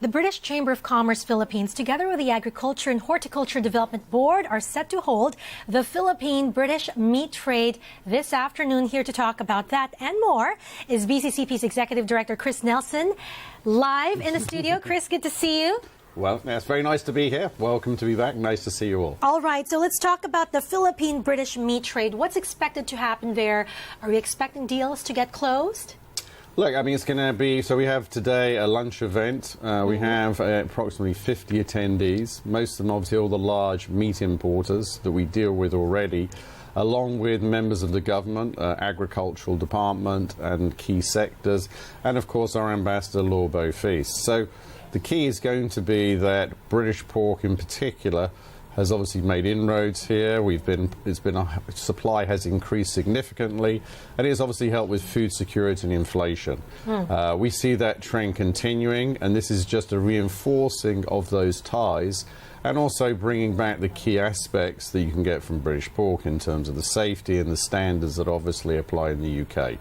The British Chamber of Commerce Philippines, together with the Agriculture and Horticulture Development Board, are set to hold the Philippine-British Meat Trade this afternoon. Here to talk about that and more is BCCP's Executive Director Chris Nelson, live in the studio. Chris, good to see you. Well, it's very nice to be here. Welcome to be back. Nice to see you all. All right, so let's talk about the Philippine-British Meat Trade. What's expected to happen there? Are we expecting deals to get closed? Look, I mean, it's going to be, so we have today a lunch event. We have approximately 50 attendees, most of them obviously all the large meat importers that we deal with already, along with members of the government, agricultural department and key sectors, and of course our ambassador, Lord Feast. So the key is going to be that British pork in particular has obviously made inroads here. Supply has increased significantly, and it has obviously helped with food security and inflation. We see that trend continuing, and this is just a reinforcing of those ties, and also bringing back the key aspects that you can get from British pork in terms of the safety and the standards that obviously apply in the UK.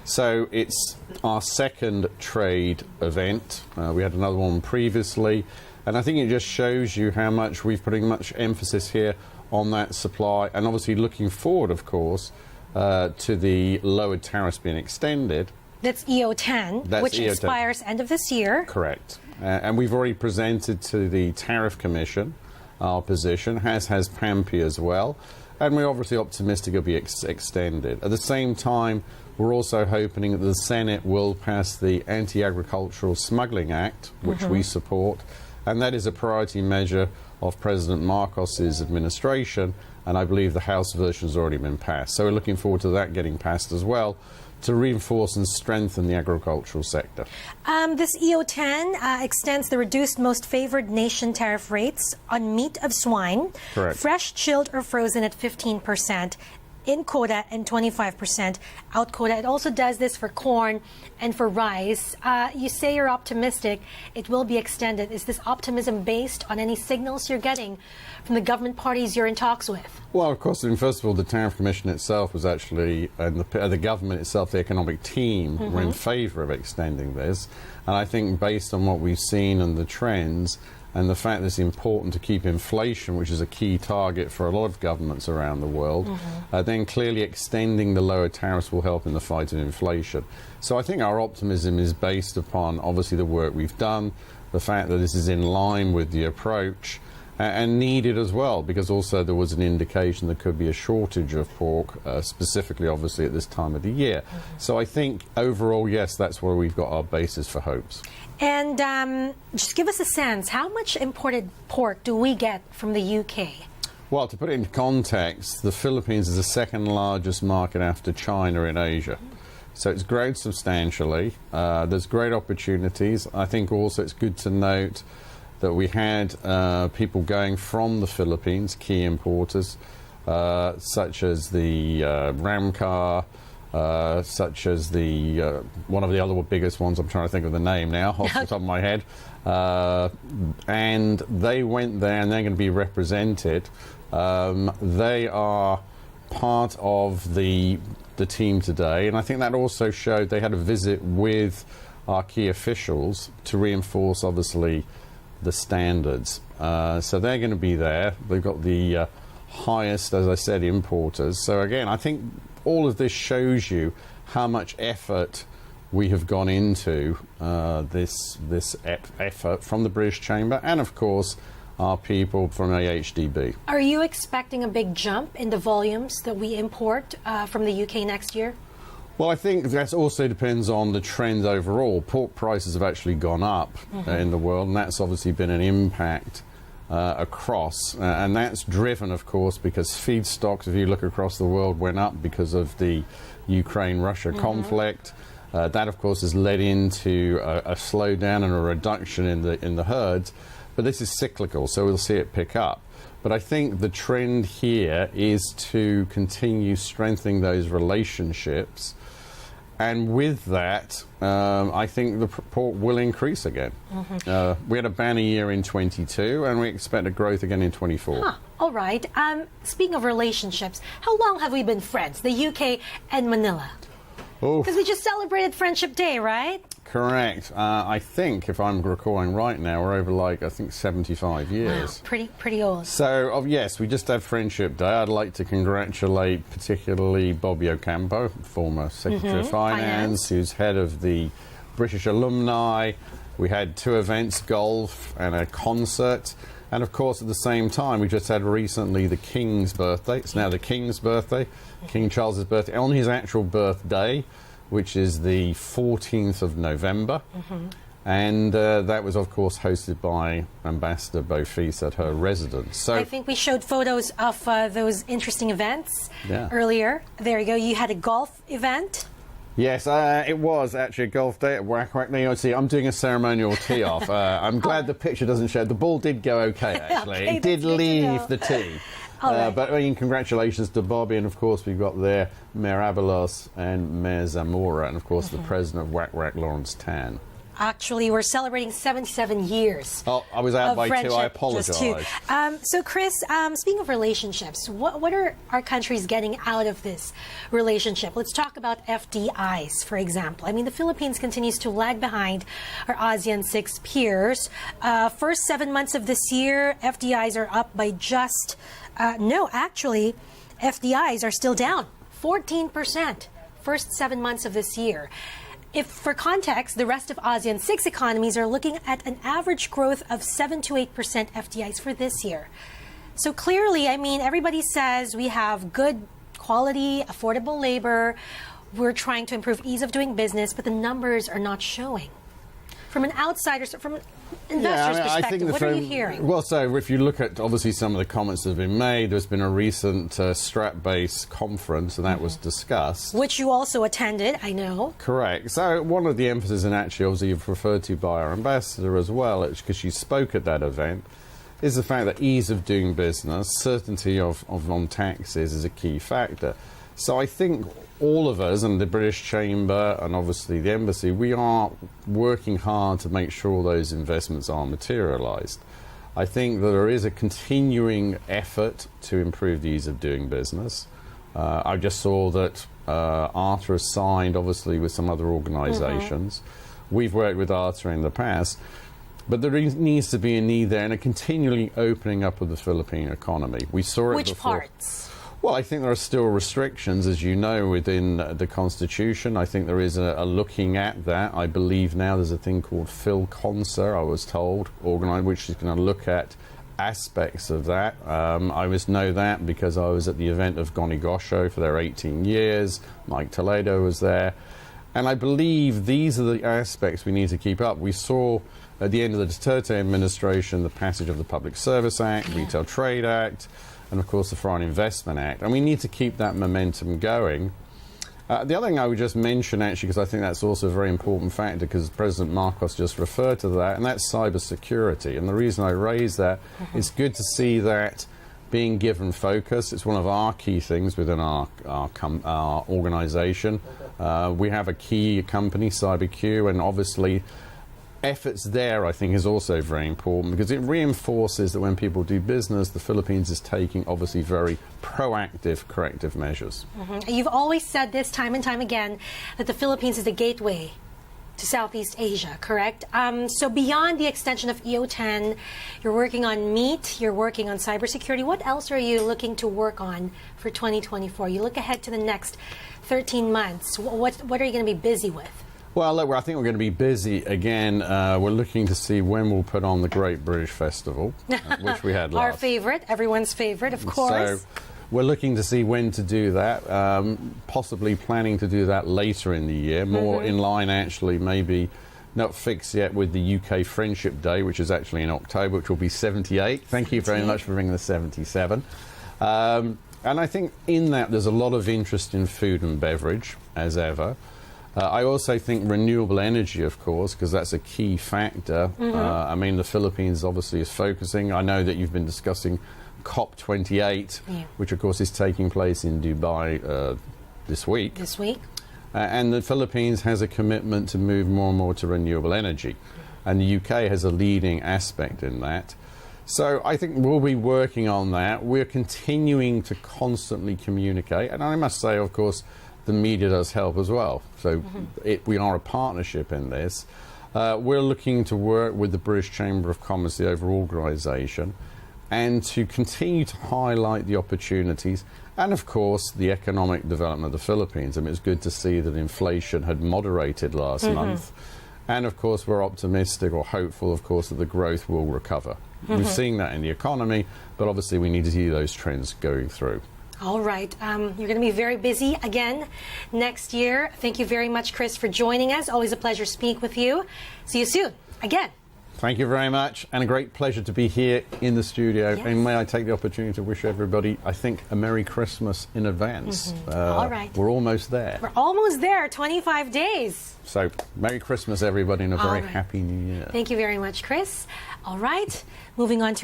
So it's our second trade event. We had another one previously. And I think it just shows you how much we're putting much emphasis here on that supply, and obviously looking forward, of course, to the lowered tariffs being extended. That's EO10, which expires end of this year. Correct. And we've already presented to the Tariff Commission our position, as has PAMPI as well. And we're obviously optimistic it'll be extended. At the same time, we're also hoping that the Senate will pass the Anti-Agricultural Smuggling Act, which we support. And that is a priority measure of President Marcos's administration, and I believe the House version has already been passed. So we're looking forward to that getting passed as well, to reinforce and strengthen the agricultural sector. This EO10 extends the reduced most favored nation tariff rates on meat of swine, Correct. Fresh, chilled or frozen at 15%. In quota and 25% out quota. It also does this for corn and for rice. You say you're optimistic it will be extended. Is this optimism based on any signals you're getting from the government parties you're in talks with? Well, of course, I mean, first of all, the Tariff Commission itself was actually, and the government itself, the economic team, were in favour of extending this. And I think based on what we've seen and the trends, and the fact that it's important to keep inflation, which is a key target for a lot of governments around the world, then clearly extending the lower tariffs will help in the fight of inflation. So I think our optimism is based upon, obviously, the work we've done, the fact that this is in line with the approach, and needed as well, because also there was an indication there could be a shortage of pork, specifically, obviously, at this time of the year. So I think, overall, yes, that's where we've got our basis for hopes. And just give us a sense, how much imported pork do we get from the UK? Well, to put it into context, the Philippines is the second largest market after China in Asia. So it's grown substantially. There's great opportunities. I think also it's good to note that we had people going from the Philippines, key importers, such as the Ramcar, such as the one of the other biggest ones, I'm trying to think of the name now off the top of my head, and they went there and they're going to be represented. They are part of the team today, and I think that also showed they had a visit with our key officials to reinforce, obviously, the standards. So they're going to be there. They've got the highest, as I said, importers. So again, I think all of this shows you how much effort we have gone into this effort from the British Chamber and, of course, our people from AHDB. Are you expecting a big jump in the volumes that we import from the UK next year? Well, I think that also depends on the trend overall. Pork prices have actually gone up in the world, and that's obviously been an impact across, and that's driven, of course, because feedstocks, if you look across the world, went up because of the Ukraine-Russia conflict. That, of course, has led into a slowdown and a reduction in the herds, but this is cyclical, so we'll see it pick up. But I think the trend here is to continue strengthening those relationships. And with that, I think the pork will increase again. We had a banner year in 22, and we expect a growth again in 24. All right. Speaking of relationships, how long have we been friends, the UK and Manila? Because we just celebrated Friendship Day, right? correct. I think, if I'm recalling right now, we're over I think 75 years. Wow, pretty old. So, yes, we just had Friendship Day. I'd like to congratulate particularly Bobby Ocampo, former Secretary of Finance, who's head of the British Alumni. We had 2 events, golf and a concert. And, of course, at the same time, we just had recently the King's birthday. It's now the King's birthday, King Charles's birthday, on his actual birthday, which is the 14th of November. And that was, of course, hosted by Ambassador Beaufils at her residence. So I think we showed photos of those interesting events Yeah. earlier. There you go. You had a golf event. yes, it was actually a golf day at Whack Whack. Now, see, I'm doing a ceremonial tee-off. I'm glad the picture doesn't show. The ball did go okay, actually. Okay, it did that's good to leave know. the tee. Right. But I mean, congratulations to Bobby, and of course we've got there Mayor Abelos and Mayor Zamora, and of course the president of Whack Whack, Lawrence Tan. Actually, we're celebrating 77 years. Oh, I was out of by 2. friendship, I just 2. apologise. So, Chris, speaking of relationships, what are our countries getting out of this relationship? Let's talk about FDIs, for example. I mean, the Philippines continues to lag behind our ASEAN 6 peers. First 7 months of this year, FDIs are up by just, no, actually, FDIs are still down 14%. First 7 months of this year. If, for context, the rest of ASEAN 6 economies are looking at an average growth of 7 to 8% FDIs for this year. So clearly, I mean, everybody says we have good quality, affordable labor. We're trying to improve ease of doing business, but the numbers are not showing. From an outsider, from an investor's perspective, what are you hearing? Well, so if you look at obviously some of the comments that have been made, there's been a recent strap-based conference, and that was discussed. Which you also attended, I know. Correct. So one of the emphasis, and actually obviously you've referred to by our ambassador as well, because she spoke at that event, is the fact that ease of doing business, certainty of on taxes is a key factor. So I think all of us, and the British Chamber and obviously the Embassy, we are working hard to make sure those investments are materialised. I think that there is a continuing effort to improve the ease of doing business. I just saw that ARTA has signed, obviously, with some other organisations. We've worked with ARTA in the past. But there needs to be a need there and a continually opening up of the Philippine economy. We saw it before. Which parts? Well, I think there are still restrictions, as you know, within the Constitution. I think there is a looking at that. I believe now there's a thing called PhilConser, I was told, organised, which is going to look at aspects of that. I know that because I was at the event of Gonigosho for their 18 years. Mike Toledo was there. And I believe these are the aspects we need to keep up. We saw at the end of the Duterte administration the passage of the Public Service Act, Retail Trade Act, and of course the Foreign Investment Act. And we need to keep that momentum going. The other thing I would just mention, actually, because I think that's also a very important factor, because President Marcos just referred to that, and that's cybersecurity. And the reason I raise that, it's good to see that being given focus. It's one of our key things within our organisation. We have a key company, CyberQ, and obviously efforts there, I think, is also very important, because it reinforces that when people do business, the Philippines is taking obviously very proactive corrective measures. You've always said this time and time again, that the Philippines is the gateway to Southeast Asia, correct? So beyond the extension of EO10, you're working on meat, you're working on cybersecurity. What else are you looking to work on for 2024? You look ahead to the next 13 months. What are you going to be busy with? Well, look, I think we're going to be busy again. We're looking to see when we'll put on the Great British Festival, which we had last. Our favorite, everyone's favorite, of course. So we're looking to see when to do that, possibly planning to do that later in the year, more in line, actually, maybe not fixed yet with the UK Friendship Day, which is actually in October, which will be 78. Thank you very much for bringing the 77. And I think in that there's a lot of interest in food and beverage, as ever. I also think renewable energy, of course, because that's a key factor. I mean, the Philippines obviously is focusing. I know that you've been discussing COP28, which of course is taking place in Dubai this week. And the Philippines has a commitment to move more and more to renewable energy. And the UK has a leading aspect in that. So I think we'll be working on that. We're continuing to constantly communicate. And I must say, of course, the media does help as well. So we are a partnership in this. We're looking to work with the British Chamber of Commerce, the overall organisation, and to continue to highlight the opportunities and, of course, the economic development of the Philippines. I mean, it's good to see that inflation had moderated last month. And, of course, we're optimistic or hopeful, of course, that the growth will recover. We've seen that in the economy, but obviously we need to see those trends going through. All right. You're going to be very busy again next year. Thank you very much, Chris, for joining us. Always a pleasure speaking with you. See you soon again. Thank you very much, and a great pleasure to be here in the studio. Yes. And may I take the opportunity to wish everybody, I think, a Merry Christmas in advance. All right. We're almost there. We're almost there, 25 days. So, Merry Christmas, everybody, and a very right. happy New Year. Thank you very much, Chris. All right. Moving on to